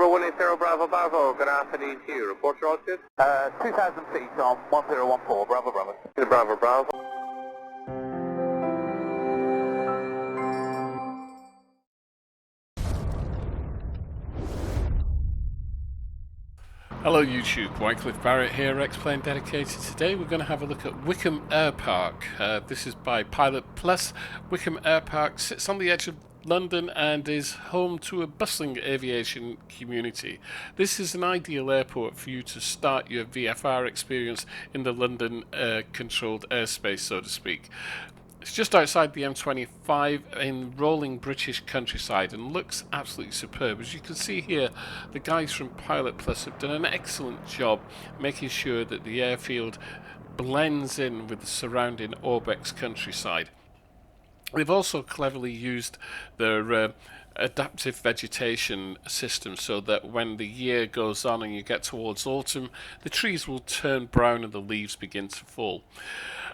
number 180 Bravo Bravo, good afternoon to you. Report your altitude. 2,000 feet on 1014, Bravo Bravo. Bravo Bravo. Hello YouTube, Wycliffe Barrett here, X-Plane Dedicated. Today we're going to have a look at Wycombe Air Park. This is by Pilot Plus. Wycombe Air Park sits on the edge of London and is home to a bustling aviation community. This is an ideal airport for you to start your VFR experience in the London controlled airspace, so to speak. It's just outside the M25 in rolling British countryside and looks absolutely superb. As you can see here, the guys from Pilot Plus have done an excellent job making sure that the airfield blends in with the surrounding Orbex countryside. They've also cleverly used their adaptive vegetation system so that when the year goes on and you get towards autumn, the trees will turn brown and the leaves begin to fall.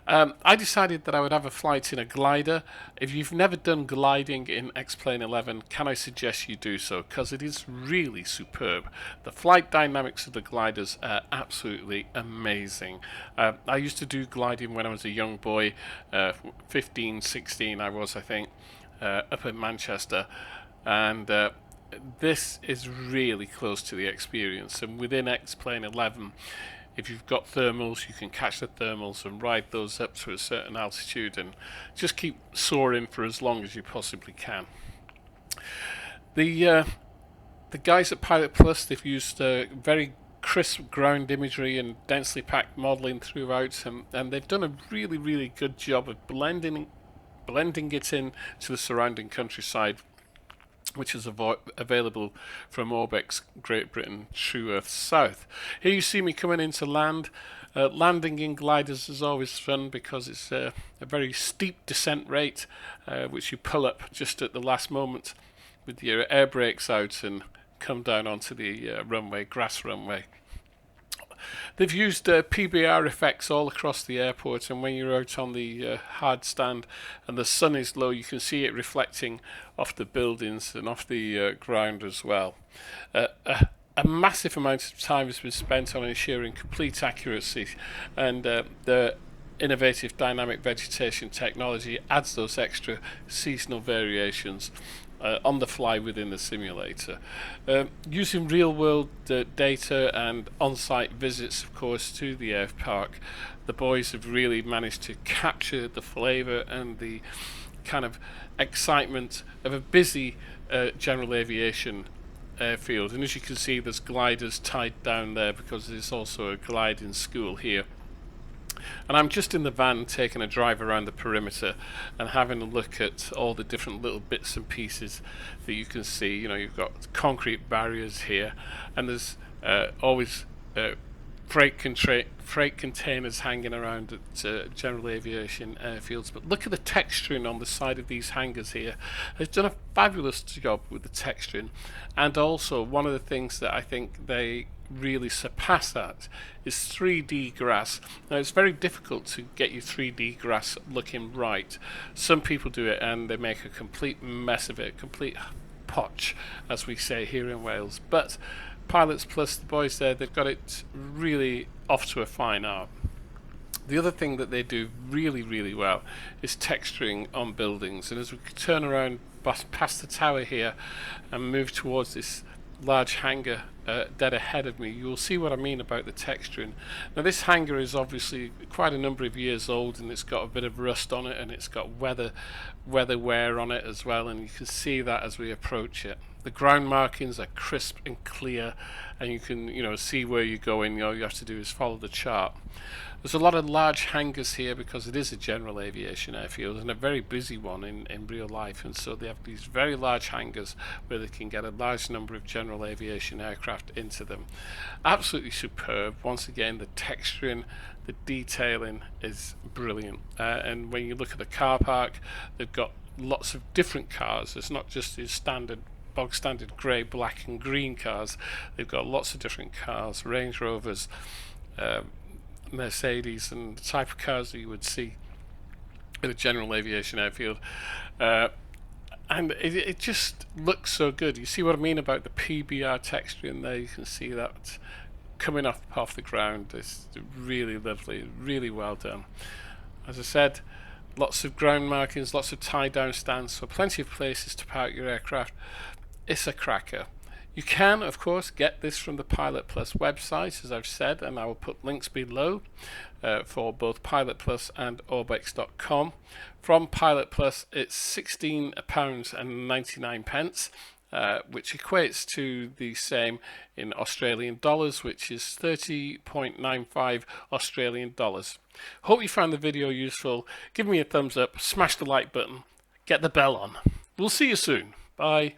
I decided that I would have a flight in a glider. If you've never done gliding in X-Plane 11, can I suggest you do so, because it is really superb. The flight dynamics of the gliders are absolutely amazing. I used to do gliding when I was a young boy, 15, 16 I was, I think, up in Manchester, and this is really close to the experience. And within X-Plane 11, if you've got thermals, you can catch the thermals and ride those up to a certain altitude and just keep soaring for as long as you possibly can. The guys at Pilot Plus, they've used very crisp ground imagery and densely packed modelling throughout, and they've done a really good job of blending it in to the surrounding countryside, which is available from Orbex, Great Britain, True Earth South. Here you see me coming into land. Landing in gliders is always fun because it's a very steep descent rate, which you pull up just at the last moment with your air brakes out and come down onto the runway, grass runway. They've used PBR effects all across the airport, and when you're out on the hard stand and the sun is low, you can see it reflecting off the buildings and off the ground as well. A massive amount of time has been spent on ensuring complete accuracy, and the innovative dynamic vegetation technology adds those extra seasonal variations on the fly within the simulator. Using real world data and on-site visits, of course, to the air park, the boys have really managed to capture the flavour and the kind of excitement of a busy general aviation airfield. And as you can see, there's gliders tied down there because there's also a gliding school here. And I'm just in the van taking a drive around the perimeter and having a look at all the different little bits and pieces that you can see. You know, you've got concrete barriers here, and there's always freight containers hanging around at general aviation airfields. But look at the texturing on the side of these hangars here. They've done a fabulous job with the texturing, and also one of the things that I think they really surpass that is 3D grass. Now, it's very difficult to get your 3D grass looking right. Some people do it and they make a complete mess of it, complete potch, as we say here in Wales. But Pilots Plus, the boys there, they've got it really off to a fine art. The other thing that they do really well is texturing on buildings. And as we turn around past the tower here and move towards this large hangar dead ahead of me, you will see what I mean about the texturing. Now, this hangar is obviously quite a number of years old, and it's got a bit of rust on it, and it's got weather wear on it as well, and you can see that as we approach it. The ground markings are crisp and clear, and you can see where you're going. All you have to do is follow the chart. There's a lot of large hangars here because it is a general aviation airfield and a very busy one in real life, and so they have these very large hangars where they can get a large number of general aviation aircraft into them. Absolutely superb. Once again, the texturing, the detailing is brilliant, and when you look at the car park, they've got lots of different cars. It's not just the bog standard grey, black and green cars. They've got lots of different cars, Range Rovers, Mercedes, and the type of cars that you would see at a general aviation airfield. And it just looks so good. You see what I mean about the PBR texture in there? You can see that coming off the ground. It's really lovely, really well done. As I said, lots of ground markings, lots of tie down stands, so plenty of places to park your aircraft. It's a cracker. You can, of course, get this from the Pilot Plus website, as I've said, and I will put links below for both Pilot Plus and orbex.com. From Pilot Plus, it's £16.99, which equates to the same in Australian dollars, which is 30.95 Australian dollars. Hope you found the video useful. Give me a thumbs up, smash the like button, get the bell on. We'll see you soon. Bye.